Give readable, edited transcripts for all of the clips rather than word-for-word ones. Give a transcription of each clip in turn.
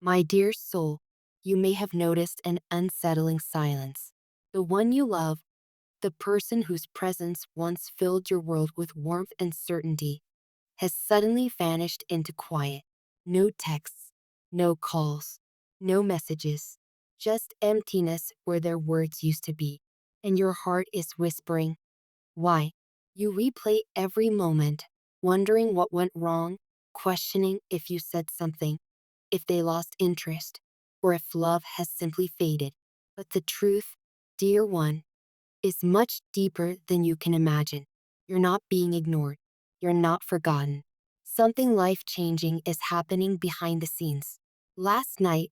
My dear soul, you may have noticed an unsettling silence. The one you love, the person whose presence once filled your world with warmth and certainty, has suddenly vanished into quiet. No texts, no calls, no messages, just emptiness where their words used to be. And your heart is whispering, why? You replay every moment, wondering what went wrong, questioning if you said something, if they lost interest, or if love has simply faded. But the truth, dear one, is much deeper than you can imagine. You're not being ignored. You're not forgotten. Something life changing is happening behind the scenes. Last night,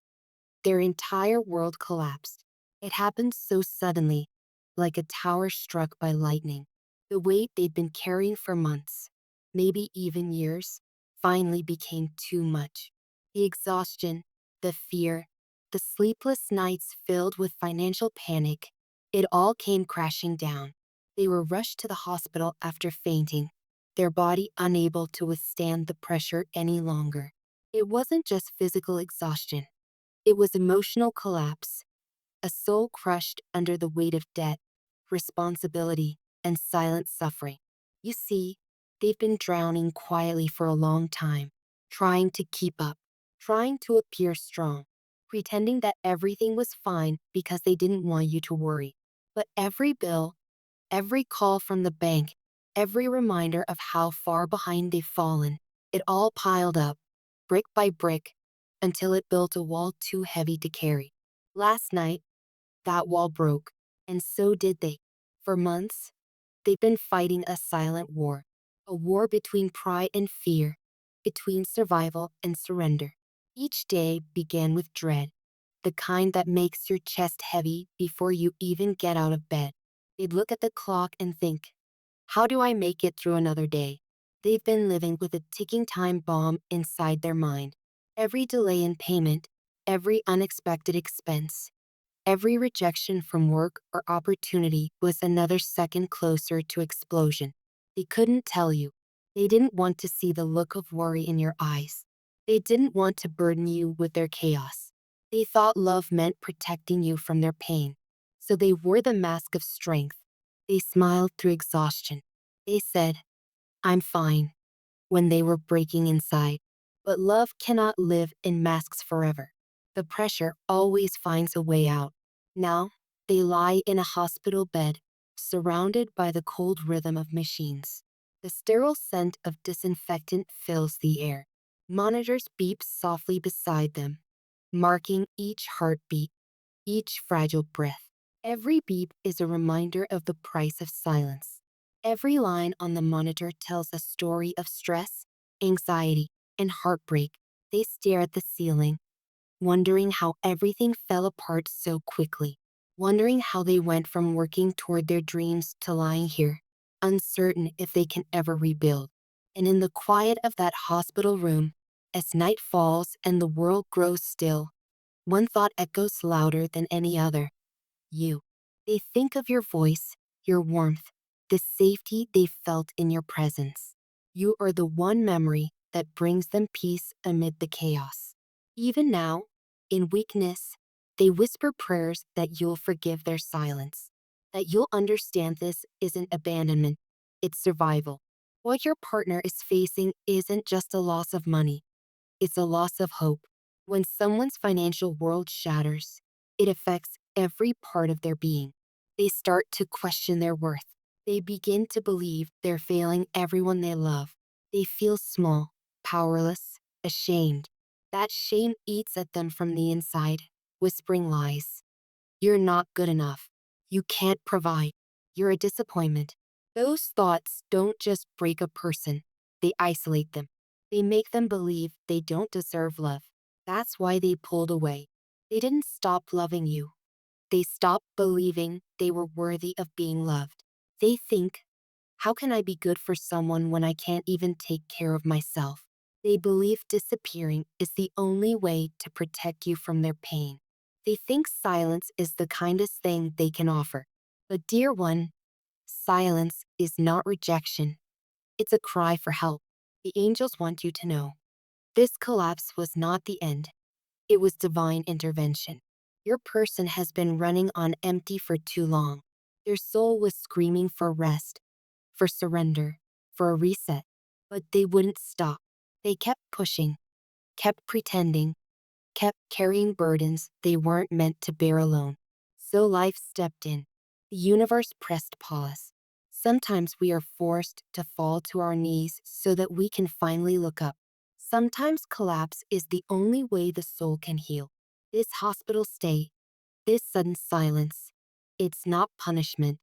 their entire world collapsed. It happened so suddenly, like a tower struck by lightning. The weight they'd been carrying for months, maybe even years, finally became too much. The exhaustion, the fear, the sleepless nights filled with financial panic, it all came crashing down. They were rushed to the hospital after fainting, their body unable to withstand the pressure any longer. It wasn't just physical exhaustion. It was emotional collapse, a soul crushed under the weight of debt, responsibility, and silent suffering. You see, they've been drowning quietly for a long time, trying to keep up, trying to appear strong, pretending that everything was fine because they didn't want you to worry. But every bill, every call from the bank, every reminder of how far behind they've fallen, it all piled up, brick by brick, until it built a wall too heavy to carry. Last night, that wall broke, and so did they. For months, they've been fighting a silent war, a war between pride and fear, between survival and surrender. Each day began with dread, the kind that makes your chest heavy before you even get out of bed. They'd look at the clock and think, how do I make it through another day? They've been living with a ticking time bomb inside their mind. Every delay in payment, every unexpected expense, every rejection from work or opportunity was another second closer to explosion. They couldn't tell you. They didn't want to see the look of worry in your eyes. They didn't want to burden you with their chaos. They thought love meant protecting you from their pain. So they wore the mask of strength. They smiled through exhaustion. They said, I'm fine, when they were breaking inside. But love cannot live in masks forever. The pressure always finds a way out. Now, they lie in a hospital bed, surrounded by the cold rhythm of machines. The sterile scent of disinfectant fills the air. Monitors beep softly beside them, marking each heartbeat, each fragile breath. Every beep is a reminder of the price of silence. Every line on the monitor tells a story of stress, anxiety, and heartbreak. They stare at the ceiling, wondering how everything fell apart so quickly, wondering how they went from working toward their dreams to lying here, uncertain if they can ever rebuild. And in the quiet of that hospital room, as night falls and the world grows still, one thought echoes louder than any other. You. They think of your voice, your warmth, the safety they felt in your presence. You are the one memory that brings them peace amid the chaos. Even now, in weakness, they whisper prayers that you'll forgive their silence, that you'll understand this isn't abandonment, it's survival. What your partner is facing isn't just a loss of money, it's a loss of hope. When someone's financial world shatters, it affects every part of their being. They start to question their worth. They begin to believe they're failing everyone they love. They feel small, powerless, ashamed. That shame eats at them from the inside, whispering lies. You're not good enough. You can't provide. You're a disappointment. Those thoughts don't just break a person, they isolate them. They make them believe they don't deserve love. That's why they pulled away. They didn't stop loving you. They stopped believing they were worthy of being loved. They think, how can I be good for someone when I can't even take care of myself? They believe disappearing is the only way to protect you from their pain. They think silence is the kindest thing they can offer. But dear one, silence is not rejection. It's a cry for help. The angels want you to know. This collapse was not the end. It was divine intervention. Your person has been running on empty for too long. Their soul was screaming for rest, for surrender, for a reset. But they wouldn't stop. They kept pushing, kept pretending, kept carrying burdens they weren't meant to bear alone. So life stepped in. The universe pressed pause. Sometimes we are forced to fall to our knees so that we can finally look up. Sometimes collapse is the only way the soul can heal. This hospital stay, this sudden silence, it's not punishment,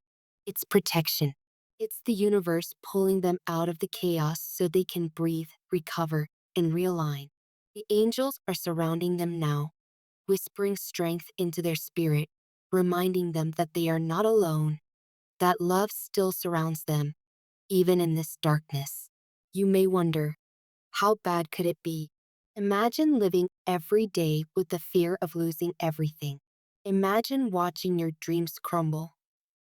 it's protection. It's the universe pulling them out of the chaos so they can breathe, recover, and realign. The angels are surrounding them now, whispering strength into their spirit, reminding them that they are not alone, that love still surrounds them, even in this darkness. You may wonder, how bad could it be? Imagine living every day with the fear of losing everything. Imagine watching your dreams crumble,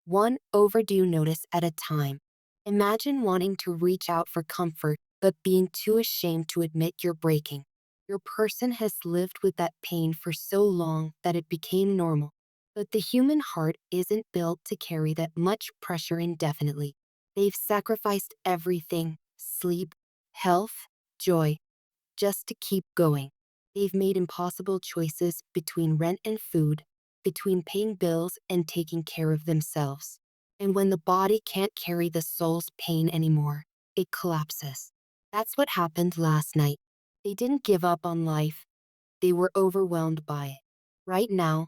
one overdue notice at a time. Imagine wanting to reach out for comfort, but being too ashamed to admit you're breaking. Your person has lived with that pain for so long that it became normal. But the human heart isn't built to carry that much pressure indefinitely. They've sacrificed everything: sleep, health, joy, just to keep going. They've made impossible choices between rent and food, between paying bills and taking care of themselves. And when the body can't carry the soul's pain anymore, it collapses. That's what happened last night. They didn't give up on life, they were overwhelmed by it. Right now,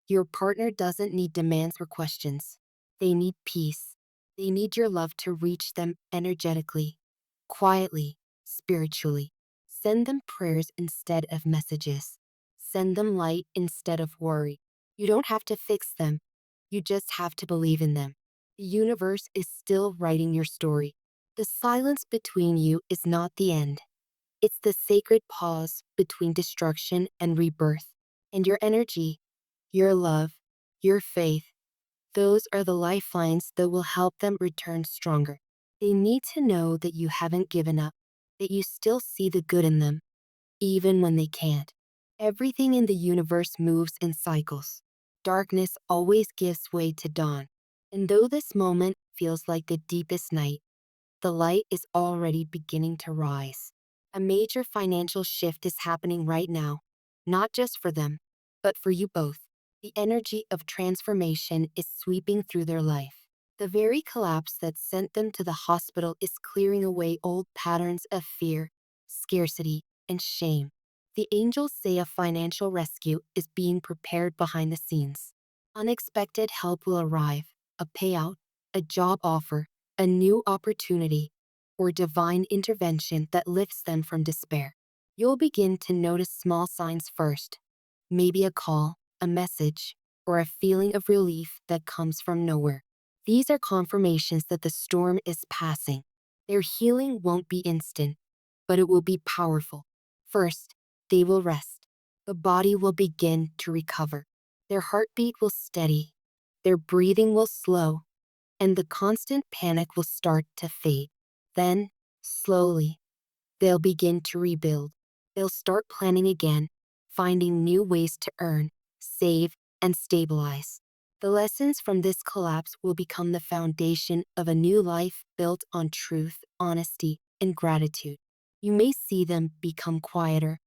your partner doesn't need demands or questions. They need peace. They need your love to reach them energetically, quietly, spiritually. Send them prayers instead of messages. Send them light instead of worry. You don't have to fix them. You just have to believe in them. The universe is still writing your story. The silence between you is not the end. It's the sacred pause between destruction and rebirth. And your energy, your love, your faith, those are the lifelines that will help them return stronger. They need to know that you haven't given up, that you still see the good in them, even when they can't. Everything in the universe moves in cycles. Darkness always gives way to dawn. And though this moment feels like the deepest night, the light is already beginning to rise. A major financial shift is happening right now, not just for them, but for you both. The energy of transformation is sweeping through their life. The very collapse that sent them to the hospital is clearing away old patterns of fear, scarcity, and shame. The angels say a financial rescue is being prepared behind the scenes. Unexpected help will arrive: a payout, a job offer, a new opportunity, or divine intervention that lifts them from despair. You'll begin to notice small signs first, maybe a call, a message, or a feeling of relief that comes from nowhere. These are confirmations that the storm is passing. Their healing won't be instant, but it will be powerful. First, they will rest. The body will begin to recover. Their heartbeat will steady. Their breathing will slow, and the constant panic will start to fade. Then, slowly, they'll begin to rebuild. They'll start planning again, finding new ways to earn, save, and stabilize. The lessons from this collapse will become the foundation of a new life built on truth, honesty, and gratitude. You may see them become quieter,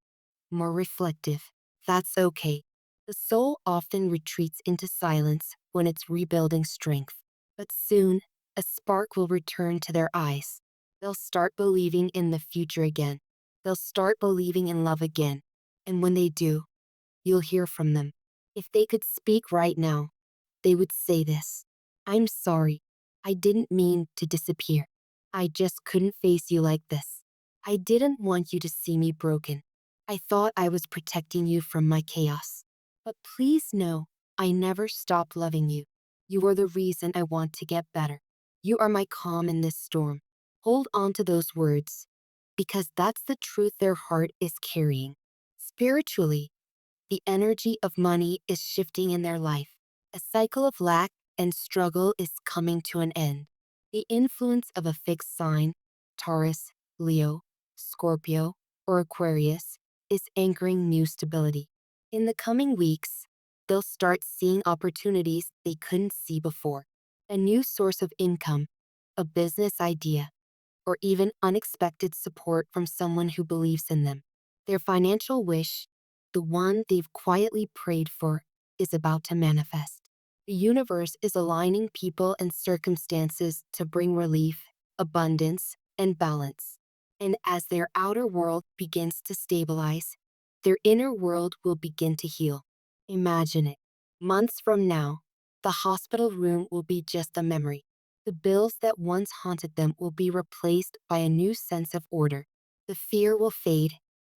more reflective. That's okay. The soul often retreats into silence when it's rebuilding strength. But soon, a spark will return to their eyes. They'll start believing in the future again. They'll start believing in love again. And when they do, you'll hear from them. If they could speak right now, they would say this: "I'm sorry. I didn't mean to disappear. I just couldn't face you like this. I didn't want you to see me broken. I thought I was protecting you from my chaos. But please know, I never stopped loving you. You are the reason I want to get better. You are my calm in this storm." Hold on to those words, because that's the truth their heart is carrying. Spiritually, the energy of money is shifting in their life. A cycle of lack and struggle is coming to an end. The influence of a fixed sign, Taurus, Leo, Scorpio, or Aquarius, is anchoring new stability. In the coming weeks, they'll start seeing opportunities they couldn't see before. A new source of income, a business idea, or even unexpected support from someone who believes in them. Their financial wish, the one they've quietly prayed for, is about to manifest. The universe is aligning people and circumstances to bring relief, abundance, and balance. And as their outer world begins to stabilize, their inner world will begin to heal. Imagine it. Months from now, the hospital room will be just a memory. The bills that once haunted them will be replaced by a new sense of order. The fear will fade,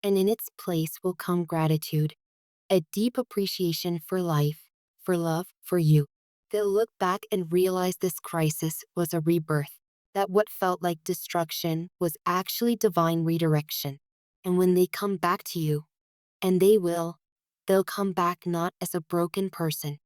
and in its place will come gratitude, a deep appreciation for life, for love, for you. They'll look back and realize this crisis was a rebirth, that what felt like destruction was actually divine redirection. And when they come back to you, and they will, they'll come back not as a broken person,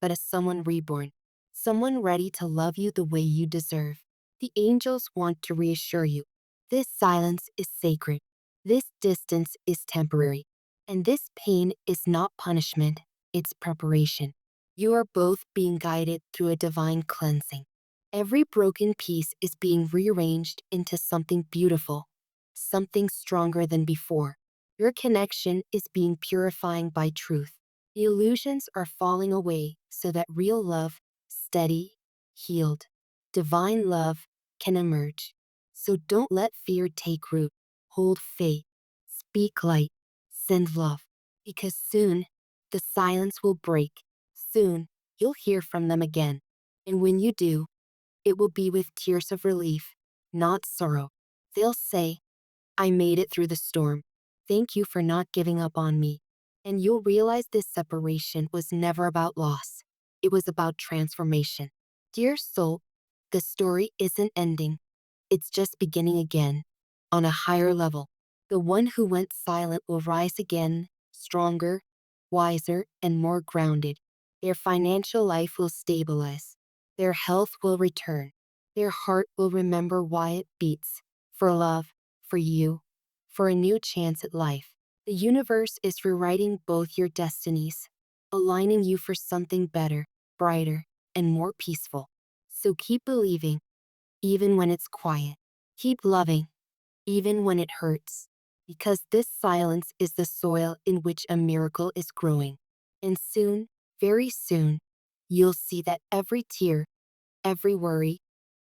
but as someone reborn, someone ready to love you the way you deserve. The angels want to reassure you. This silence is sacred. This distance is temporary. And this pain is not punishment, it's preparation. You are both being guided through a divine cleansing. Every broken piece is being rearranged into something beautiful, something stronger than before. Your connection is being purifying by truth. The illusions are falling away so that real love, steady, healed, divine love can emerge. So don't let fear take root. Hold faith. Speak light. Send love. Because soon, the silence will break. Soon, you'll hear from them again. And when you do, it will be with tears of relief, not sorrow. They'll say, I made it through the storm. Thank you for not giving up on me. And you'll realize this separation was never about loss. It was about transformation. Dear soul, the story isn't ending. It's just beginning again, on a higher level. The one who went silent will rise again, stronger, wiser, and more grounded. Their financial life will stabilize. Their health will return. Their heart will remember why it beats. For love, for you, for a new chance at life. The universe is rewriting both your destinies, aligning you for something better, brighter, and more peaceful. So keep believing, even when it's quiet. Keep loving, even when it hurts. Because this silence is the soil in which a miracle is growing. And soon, very soon, you'll see that every tear, every worry,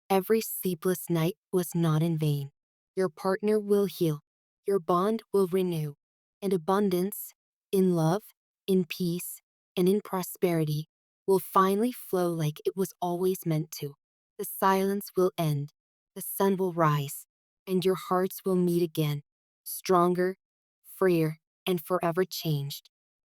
every sleepless night was not in vain. Your partner will heal. Your bond will renew. And abundance, in love, in peace, and in prosperity, will finally flow like it was always meant to. The silence will end. The sun will rise. And your hearts will meet again, stronger, freer, and forever changed.